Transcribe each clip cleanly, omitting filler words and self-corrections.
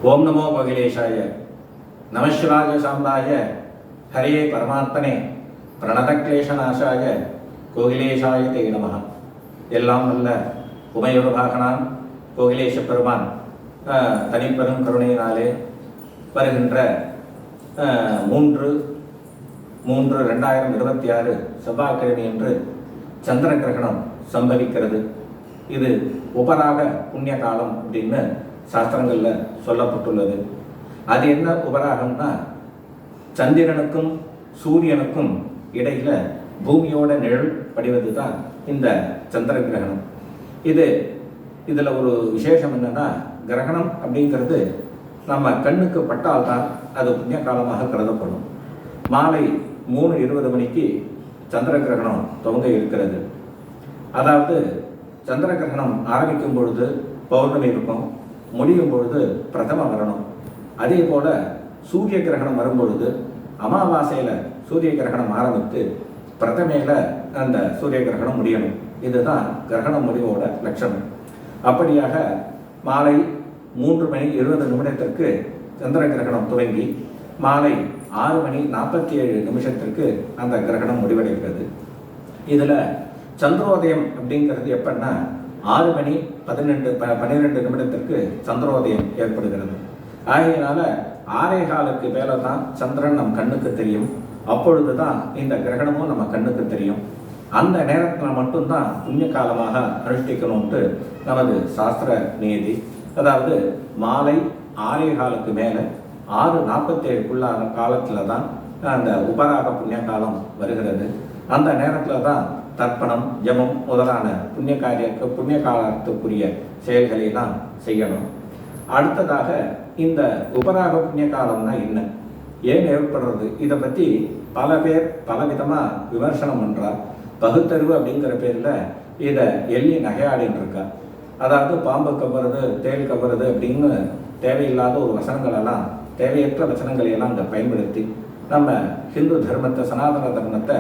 ओम नमो भगिलेशाय नमशिवाय साम्राय हरे परमात्मने प्रणतक्लेशनाशाय கோகிலேஷாய தே நமஹ. எல்லாம் வல்ல உமையொருபாகனான் கோகிலேஷ பெருமான் தனிப்பெரும் கருணையினாலே வருகின்ற 3/3/2026 செவ்வாய்க்கிழமை என்று சந்திர கிரகணம் சம்பவிக்கிறது. இது உபராக புண்ணிய காலம் அப்படின்னு சாஸ்திரங்களில் சொல்லப்பட்டுள்ளது. அது என்ன உபராகம்னா, சந்திரனுக்கும் சூரியனுக்கும் இடையில பூமியோட நிழல் படிவது தான் இந்த சந்திர கிரகணம். இதில் ஒரு விசேஷம் என்னன்னா, கிரகணம் அப்படிங்கிறது நம்ம கண்ணுக்கு பட்டால்தான் அது புண்ணிய காலமாக கருதப்படும். மாலை 3:20 மணிக்கு சந்திர கிரகணம் துவங்க இருக்கிறது. அதாவது சந்திர கிரகணம் ஆரம்பிக்கும் பொழுது பௌர்ணமி இருக்கும், முடியும் பொழுது பிரதம வரணும். அதே போல சூரிய கிரகணம் வரும்பொழுது அமாவாசையில் சூரிய கிரகணம் ஆரம்பித்து பிரதமையில் அந்த சூரிய கிரகணம் முடியணும். இதுதான் கிரகணம் முடிவோட லட்சணம். அப்படியாக மாலை 3:20 சந்திர கிரகணம் துவங்கி மாலை 6:47 அந்த கிரகணம் முடிவடைகிறது. இதில் சந்திரோதயம் அப்படிங்கிறது எப்படின்னா, 6:12 சந்திரோதயம் ஏற்படுகிறது. ஆகையினால 6:15 மேலே தான் சந்திரன் நம் கண்ணுக்கு தெரியும். அப்பொழுது தான் இந்த கிரகணமும் நம்ம கண்ணுக்கு தெரியும். அந்த நேரத்தில் மட்டும்தான் புண்ணிய காலமாக அனுஷ்டிக்கணும்ட்டு நமது சாஸ்திர நியதி. அதாவது மாலை 6:15 மேலே 6:47 காலத்தில் தான் அந்த உபராக புண்ணிய காலம் வருகிறது. அந்த நேரத்தில் தான் தர்ப்பணம், ஜபம் முதலான புண்ணிய காலத்துக்குரிய செயல்களை தான் செய்யணும். அடுத்ததாக இந்த உபராக புண்ணிய காலம்னா என்ன, ஏன் ஏற்படுறது, இதை பற்றி பல பேர் பலவிதமாக விமர்சனம் பண்ணுறார். பகுத்தறிவு அப்படிங்கிற பேரில் இதை எள்ளி நகையாடின்னு இருக்கா. அதாவது பாம்பு கவருது, தேல் கவருது அப்படின்னு தேவையில்லாத ஒரு வசனங்களெல்லாம், தேவையற்ற வசனங்களையெல்லாம் இங்கே பயன்படுத்தி நம்ம ஹிந்து தர்மத்தை, சனாதன தர்மத்தை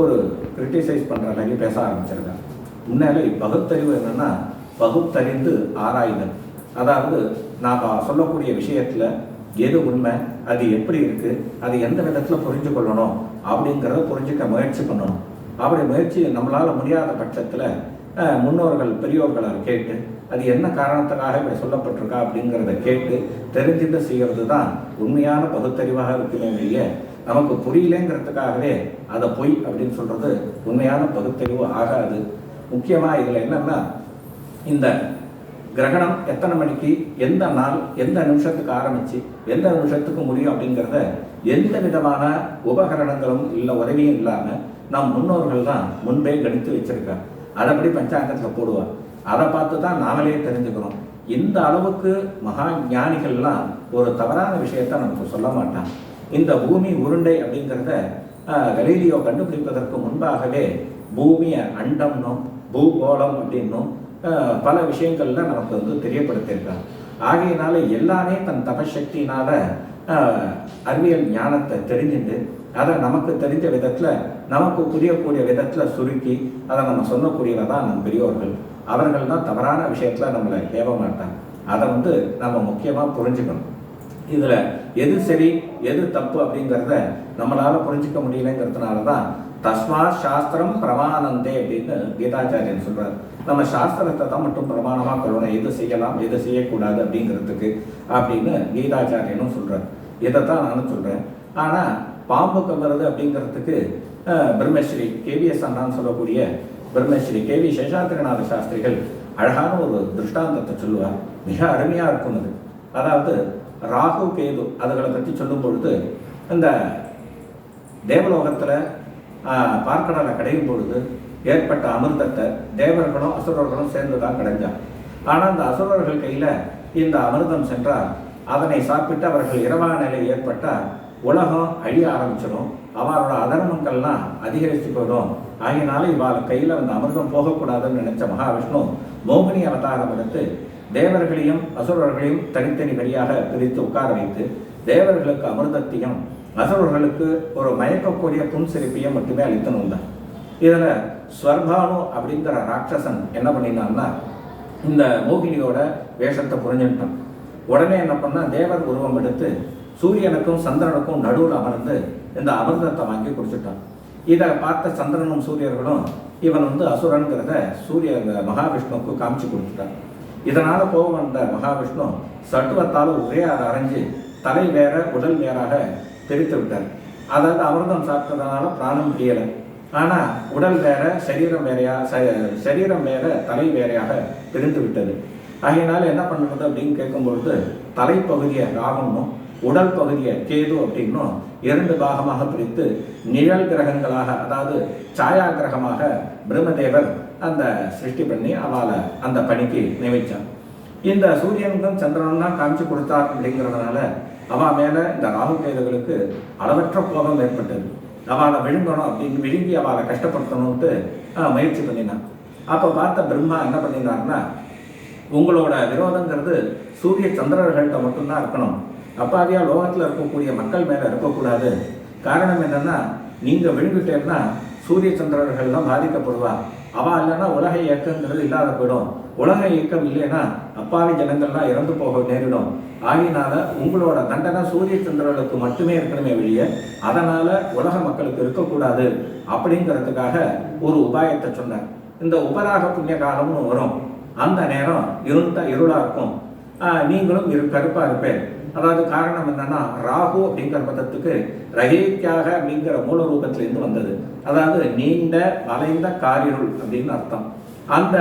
ஒரு கிரிட்டிசைஸ் பண்ணுற மாதிரி பேச ஆரம்பிச்சிருக்காங்க. முன்னாலே பகுத்தறிவு என்னென்னா, பகுத்தறிந்து ஆராய்தல். அதாவது நாம் சொல்லக்கூடிய விஷயத்தில் எது உண்மை, அது எப்படி இருக்குது, அது எந்த விதத்தில் புரிஞ்சு கொள்ளணும் அப்படிங்கிறத புரிஞ்சுக்க முயற்சி பண்ணணும். அப்படி முயற்சி நம்மளால் முடியாத பட்சத்தில் முன்னோர்கள் பெரியோர்களை கேட்டு அது என்ன காரணத்துக்காக இப்படி சொல்லப்பட்டிருக்கா அப்படிங்கிறத கேட்டு தெரிஞ்சுட்டு செய்கிறது தான் உண்மையான பகுத்தறிவாக இருக்குமே இல்லைய, நமக்கு புரியலேங்கிறதுக்காகவே அதை பொய் அப்படின்னு சொல்கிறது உண்மையான பகுத்தறிவு ஆகாது. முக்கியமாக இதில் என்னன்னா, இந்த கிரகணம் எத்தனை மணிக்கு, எந்த நாள், எந்த நிமிஷத்துக்கு ஆரம்பித்து எந்த நிமிஷத்துக்கு முடியும் அப்படிங்கிறத எந்த விதமான உபகரணங்களும் இல்லை, உதவியும் இல்லாமல் நம் முன்னோர்கள் தான் முன்பே கணித்து வச்சிருக்காங்க. அதைப்படி பஞ்சாங்கத்தில் போடுவார். அதை பார்த்து தான் நாமளே தெரிஞ்சுக்கிறோம். இந்த அளவுக்கு மகா ஞானிகள்லாம் ஒரு தவறான விஷயத்தை நமக்கு சொல்ல மாட்டாங்க. இந்த பூமி உருண்டை அப்படிங்கிறத கலீலியோ கண்டுபிடிப்பதற்கு முன்பாகவே பூமியை அண்டம்னும் பூகோளம் அப்படின்னும் பல விஷயங்கள்ல நமக்கு தெரியப்படுத்தியிருக்காங்க. ஆகையினால எல்லாமே தன் தபசக்தியினால அறிவியல் ஞானத்தை தெரிஞ்சுட்டு அதை நமக்கு தெரிஞ்ச விதத்தில், நமக்கு புரியக்கூடிய விதத்தில் சுருக்கி அதை நம்ம சொல்லக்கூடியவ தான் நம் பெரியோர்கள். அவர்கள் தான் தவறான விஷயத்தில் நம்மளை ஏவ மாட்டாங்க. அதை நம்ம முக்கியமாக புரிஞ்சுக்கணும். இதில் எது சரி எது தப்பு அப்படிங்கிறத நம்மளால் புரிஞ்சிக்க முடியலைங்கிறதுனால தான் தஸ்மா சாஸ்திரம் பிரமானந்தே அப்படின்னு கீதாச்சாரியன் சொல்கிறார். நம்ம சாஸ்திரத்தை தான் மட்டும் பிரமாணமாக கொள்ளணும், எது செய்யலாம் எது செய்யக்கூடாது அப்படிங்கிறதுக்கு அப்படின்னு கீதாச்சாரியனும் சொல்கிறார். இதைத்தான் நானும் சொல்கிறேன். ஆனால் பாம்பு கவருது அப்படிங்கிறதுக்கு பிரம்மஸ்ரீ கேவிஎஸ் அண்ணான்னு சொல்லக்கூடிய பிரம்மஸ்ரீ கேவி சேஷாத்திரநாத சாஸ்திரிகள் அழகான ஒரு திருஷ்டாந்தத்தை சொல்லுவார். மிக அருமையாக இருக்கும் அது. அதாவது ராகு கேது அதுகளை பற்றி சொல்லும் பொழுது, இந்த தேவலோகத்தில் பார்க்கடலை கடையும் பொழுது ஏற்பட்ட அமிர்தத்தை தேவர்களும் அசுரர்களும் சேர்ந்து தான் கிடைஞ்சாங்க. ஆனால் அந்த அசுரர்கள் கையில் இந்த அமிர்தம் சென்றால் அதனை சாப்பிட்டு அவர்கள் இரவான நிலை ஏற்பட்டால் உலகம் அழிய ஆரம்பிச்சிடும், அவரோட அதர்மங்கள்லாம் அதிகரித்து போயிடும். ஆகினால இவாள் கையில் அந்த அமிர்தம் போகக்கூடாதுன்னு நினைச்ச மகாவிஷ்ணு மோகினி அவதாரம் எடுத்து தேவர்களையும் அசுரர்களையும் தனித்தனி வழியாக பிரித்து உட்கார வைத்து தேவர்களுக்கு அமிர்தத்தையும் அசுரர்களுக்கு ஒரு மயக்கக்கூடிய புன்சிரிப்பையும் மட்டுமே அளித்தணும் தான். இதில் ஸ்வர்பானு அப்படிங்கிற ராட்சசன் என்ன பண்ணினான்னா, இந்த மோகினியோட வேஷத்தை புரிஞ்சுட்டான். உடனே என்ன பண்ணா தேவர் உருவம் எடுத்து சூரியனுக்கும் சந்திரனுக்கும் நடுவில் அமர்ந்து இந்த அமிர்தத்தை வாங்கி குடிச்சுட்டான். இதை பார்த்த சந்திரனும் சூரியர்களும் இவன் அசுரன்கிறத மகாவிஷ்ணுவுக்கு காமிச்சு கொடுத்துட்டான். இதனால கோபம் வந்த மகாவிஷ்ணு சட்டுவத்தால் ஒரே அரைஞ்சு தலை வேற உடல் வேறாக பிரித்து விட்டார். அதாவது அமிர்தம் சாப்பிட்டதுனால பிராணம் பிரியலை, ஆனால் உடல் வேற சரீரம் வேறையா சரீரம் வேற தலை வேறையாக பிரிந்து விட்டது. ஆகையினால என்ன பண்ணுறது அப்படின்னு கேட்கும்பொழுது தலைப்பகுதியை ராகம்னும் உடல் பகுதியை கேது அப்படின்னும் 2 பாகமாக பிரித்து நிழல் கிரகங்களாக, அதாவது சாயா கிரகமாக பிரம்மதேவர் அந்த சிருஷ்டி பண்ணி அவளை அந்த பணிக்கு நியமிச்சான். இந்த சூரியனுக்கும் சந்திரனும் தான் காமிச்சு கொடுத்தார் அப்படிங்கிறதுனால அவள் மேலே இந்த ராகு கேதுகளுக்கு அளவற்ற கோபம் ஏற்பட்டது. அவளை விழுங்கணும் அப்படின்னு விழுங்கி அவளை கஷ்டப்படுத்தணும்ட்டு முயற்சி பண்ணினான். அப்போ பார்த்த பிரம்மா என்ன பண்ணினார்னா, உங்களோட விரோதங்கிறது சூரிய சந்திரர்கள்ட்ட மட்டும்தான் இருக்கணும், அப்பாவியா லோகத்தில் இருக்கக்கூடிய மக்கள் மேலே இருக்கக்கூடாது. காரணம் என்னன்னா, நீங்கள் விழுங்கிட்டேன்னா சூரிய சந்திரர்கள் தான் பாதிக்கப்படுவா. அவள் இல்லைன்னா உலக இயக்கங்கிறது இல்லாத போயிடும். உலக இயக்கம் இல்லைன்னா அப்பாவி ஜனங்கள்லாம் இறந்து போக நேரிடும். ஆகினால உங்களோட தண்டனை சூரிய சந்திரர்களுக்கு மட்டுமே இருக்கணுமே வெளிய, அதனால உலக மக்களுக்கு இருக்கக்கூடாது அப்படிங்கிறதுக்காக ஒரு உபாயத்தை சொன்னார். இந்த உபராக புண்ணிய காலம்னு வரும். அந்த நேரம் இருளா இருக்கும், நீங்களும் கருப்பா இருப்பேன். அதாவது காரணம் என்னன்னா, ராகு அப்படிங்கிற பதத்துக்கு ரகேத்தியாக அப்படிங்கிற மூல ரூபத்திலிருந்து வந்தது. அதாவது நீண்ட வளைந்த காரிருள் அப்படின்னு அர்த்தம். அந்த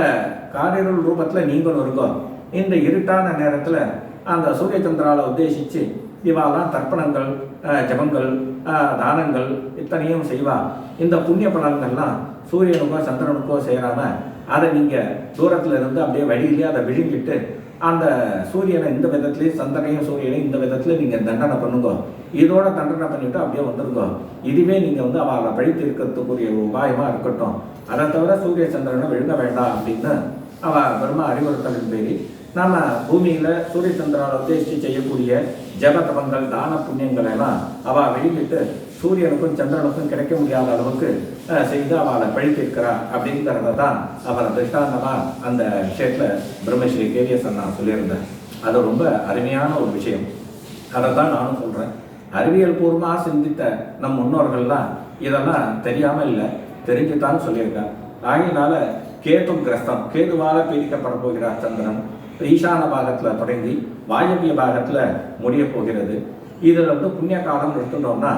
காரிருள் ரூபத்தில் நீங்களும் இருக்கோம். இந்த இருட்டான நேரத்தில் அந்த சூரிய சந்திராவை உத்தேசித்து இவாலாம் தர்ப்பணங்கள், ஜபங்கள், தானங்கள் இத்தனையும் செய்வா. இந்த புண்ணிய பலன்கள்லாம் சூரியனுக்கோ சந்திரனுக்கோ செய்யாம அதை நீங்கள் தூரத்தில் இருந்து அப்படியே வழியிலே அதை விழுங்கிட்டு அந்த சூரியனை இந்த விதத்துலேயும் சந்திரனையும் சூரியனையும் இந்த விதத்தில் நீங்கள் தண்டனை பண்ணுங்க. இதோட தண்டனை பண்ணிவிட்டு அப்படியே வந்துருங்க. இதுவே நீங்கள் அவளை பழித்து இருக்கிறதுக்குரிய உபாயமாக இருக்கட்டும். அதை தவிர சூரிய சந்திரனை விழுங்க வேண்டாம் அப்படின்னு அவள் பிரம்மா அறிவுறுத்தலின் பேரி நம்ம பூமியில் சூரிய சந்திராவை உத்தேசித்து செய்யக்கூடிய ஜபதபங்கள், தான புண்ணியங்கள் எல்லாம் அவள் வெளியிட்டு சூரியனுக்கும் சந்திரனுக்கும் கிடைக்க முடியாத அளவுக்கு செய்து அவளை பழித்திருக்கிறா அப்படிங்கிறத தான் அவரை திருஷ்டாந்தமாக அந்த விஷயத்தில் பிரம்மஸ்ரீ கேரியசன் நான் சொல்லியிருந்தேன். அது ரொம்ப அருமையான ஒரு விஷயம். அதை தான் நானும் சொல்கிறேன். அறிவியல் பூர்வமாக சிந்தித்த நம் முன்னோர்கள்லாம் இதெல்லாம் தெரியாமல் இல்லை, தெரிஞ்சுத்தான்னு சொல்லியிருக்கா. ஆகினால கேது கிரஸ்தம், கேதுவால் பீடிக்கப்பட போகிறார் சந்திரன். ஈசான பாகத்தில் தொடங்கி வாயவிய பாகத்தில் முடிய போகிறது. இதில் புண்ணிய காலம் எடுத்துட்டோம்னா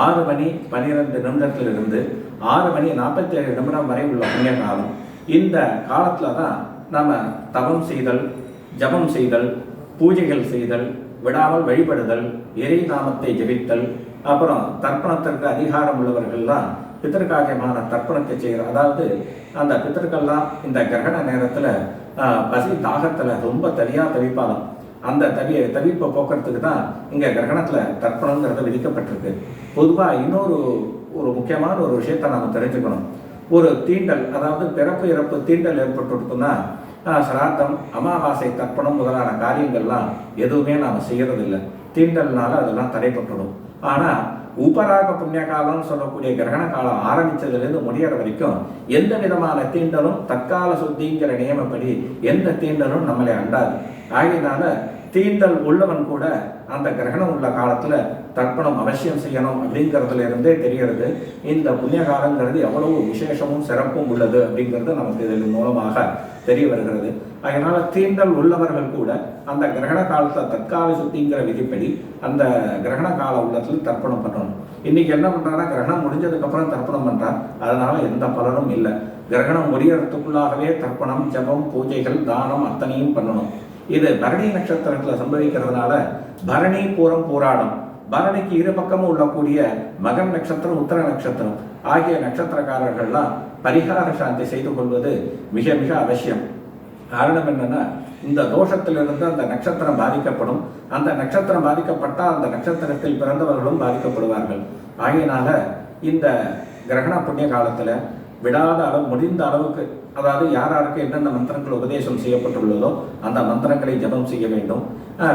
6 மணி 12 நிமிடத்திலிருந்து 6 மணி 47 நிமிடம் வரை உள்ள புண்ணிய காலம். இந்த காலத்தில் தான் நம்ம தவம் செய்தல், ஜபம் செய்தல், பூஜைகள் செய்தல், விடாமல் வழிபடுதல், இறை நாமத்தை ஜபித்தல், அப்புறம் தர்ப்பணத்திற்கு அதிகாரம் உள்ளவர்கள்லாம் பித்திருக்காரியமான தர்ப்பணத்தை செய்கிற, அதாவது அந்த பித்திருக்கள்லாம் இந்த கிரகண நேரத்தில் பசி தாகத்தில் ரொம்ப தவிப்பாலும் அந்த தவிப்பை போக்குறதுக்கு தான் இங்கே கிரகணத்தில் தர்ப்பணங்கிறது விதிக்கப்பட்டிருக்கு. பொதுவாக இன்னொரு முக்கியமான ஒரு விஷயத்தை நாம் தெரிஞ்சுக்கணும். ஒரு தீண்டல், அதாவது பிறப்பு இறப்பு தீண்டல் ஏற்பட்டுருக்குன்னா சிராத்தம், அமாவாசை, தர்ப்பணம் முதலான காரியங்கள்லாம் எதுவுமே நாம் செய்யறதில்லை. தீண்டல்னால அதெல்லாம் தடைப்பட்டுடும். ஆனால் உபராக புண்ணிய காலம்னு சொல்லக்கூடிய கிரகண காலம் ஆரம்பித்ததுலேருந்து முடிகிற வரைக்கும் எந்த விதமான தீண்டலும் தற்கால சுத்திங்கிற நியமப்படி எந்த தீண்டலும் நம்மளை அண்டாது. ஆகினால தீண்டல் உள்ளவன் கூட அந்த கிரகணம் உள்ள காலத்தில் தர்ப்பணம் அவசியம் செய்யணும் அப்படிங்கிறதுல இருந்தே தெரிகிறது இந்த புண்ணிய காலங்கிறது எவ்வளவு விசேஷமும் சிறப்பும் உள்ளது அப்படிங்கிறது நமக்கு இதன் மூலமாக தெரிய வருகிறது. அதனால தீண்டல் உள்ளவர்கள் கூட அந்த கிரகண காலத்தில் தற்கால சுத்திங்கிற விதிப்படி அந்த கிரகண கால உள்ளத்தில் தர்ப்பணம் பண்ணணும். இன்னைக்கு என்ன பண்றாங்கன்னா, கிரகணம் முடிஞ்சதுக்கப்புறம் தர்ப்பணம் பண்றான், அதனால எந்த பலனும் இல்லை. கிரகணம் முடியறதுக்குள்ளாகவே தர்ப்பணம், ஜபம், பூஜைகள், தானம் அத்தனையும் பண்ணணும். இது பரணி நட்சத்திரத்தில் சம்பவிக்கிறதுனால பரணி, பூரம், பூராடம், பரணிக்கு இரு பக்கமும் உள்ளக்கூடிய மகம் நட்சத்திரம், உத்தர நட்சத்திரம் ஆகிய நட்சத்திரக்காரர்கள்லாம் பரிகார சாந்தி செய்து கொள்வது மிக மிக அவசியம். காரணம் என்னன்னா, இந்த தோஷத்திலிருந்து அந்த நட்சத்திரம் பாதிக்கப்படும். அந்த நட்சத்திரம் பாதிக்கப்பட்டால் அந்த நட்சத்திரத்தில் பிறந்தவர்களும் பாதிக்கப்படுவார்கள். ஆகையினால இந்த கிரகண புண்ணிய காலத்தில் விடாத அளவு, முடிந்த அளவுக்கு, அதாவது யாராருக்கு என்னென்ன மந்திரங்கள் உபதேசம் செய்யப்பட்டுள்ளதோ அந்த மந்திரங்களை ஜபம் செய்ய வேண்டும்.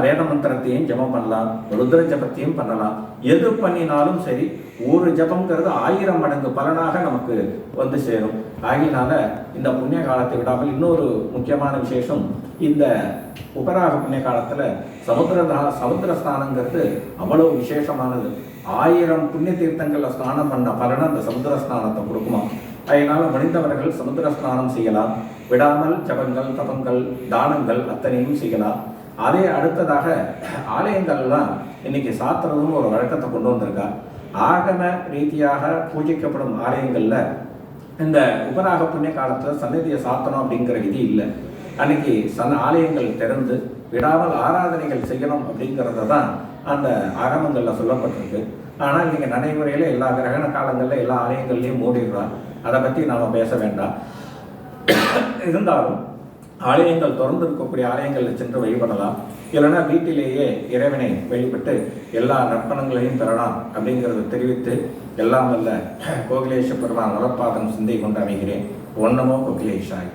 வேத மந்திரத்தையும் ஜபம் பண்ணலாம், ருத்ர ஜபத்தையும் பண்ணலாம். எது பண்ணினாலும் சரி, ஒரு ஜபங்கிறது 1000 மடங்கு பலனாக நமக்கு வந்து சேரும். ஆகினால இந்த புண்ணிய காலத்தை விடாமல் இன்னொரு முக்கியமான விசேஷம், இந்த உபராக புண்ணிய காலத்தில் சமுத்திர ஸ்நானங்கிறது அவ்வளோ விசேஷமானது. 1000 புண்ணிய தீர்த்தங்களில் ஸ்நானம் பண்ண பலனை அந்த சமுத்திர ஸ்நானத்தை கொடுக்குமா. அதனால் முடிந்தவர்கள் சமுத்திர ஸ்நானம் செய்யலாம். விடாமல் ஜபங்கள், தபங்கள், தானங்கள் அத்தனையும் செய்யலாம். அதே அடுத்ததாக ஆலயங்கள்லாம் இன்னைக்கு சாத்துறதுன்னு ஒரு வழக்கத்தை கொண்டு வந்திருக்கா. ஆகம ரீதியாக பூஜிக்கப்படும் ஆலயங்களில் இந்த உபராக புண்ணிய காலத்தில் சந்நிதியை சாத்தணும் அப்படிங்கிற விதி இல்லை. அன்னைக்கு ஆலயங்கள் திறந்து விடாமல் ஆராதனைகள் செய்யணும் அப்படிங்கிறத தான் அந்த ஆகமங்களில் சொல்லப்பட்டிருக்கு. ஆனால் இன்றைக்கி நடைமுறையில் எல்லா கிரகண காலங்களில் எல்லா ஆலயங்கள்லையும் மூடிடுறான். அதை பற்றி நாம் பேச வேண்டாம். இருந்தாலும் ஆலயங்கள் திறந்து இருக்கக்கூடிய ஆலயங்களில் சென்று வழிபடலாம். இல்லைன்னா வீட்டிலேயே இறைவனை வழிபட்டு எல்லா நற்பணங்களையும் பெறலாம் அப்படிங்கிறத தெரிவித்து எல்லாம் வல்ல கோகிலேஷ பெருமான் வளர்ப்பாதம் சிந்தை கொண்டு அமைகிறேன். ஒன்னமோ கோகிலேஷாய்.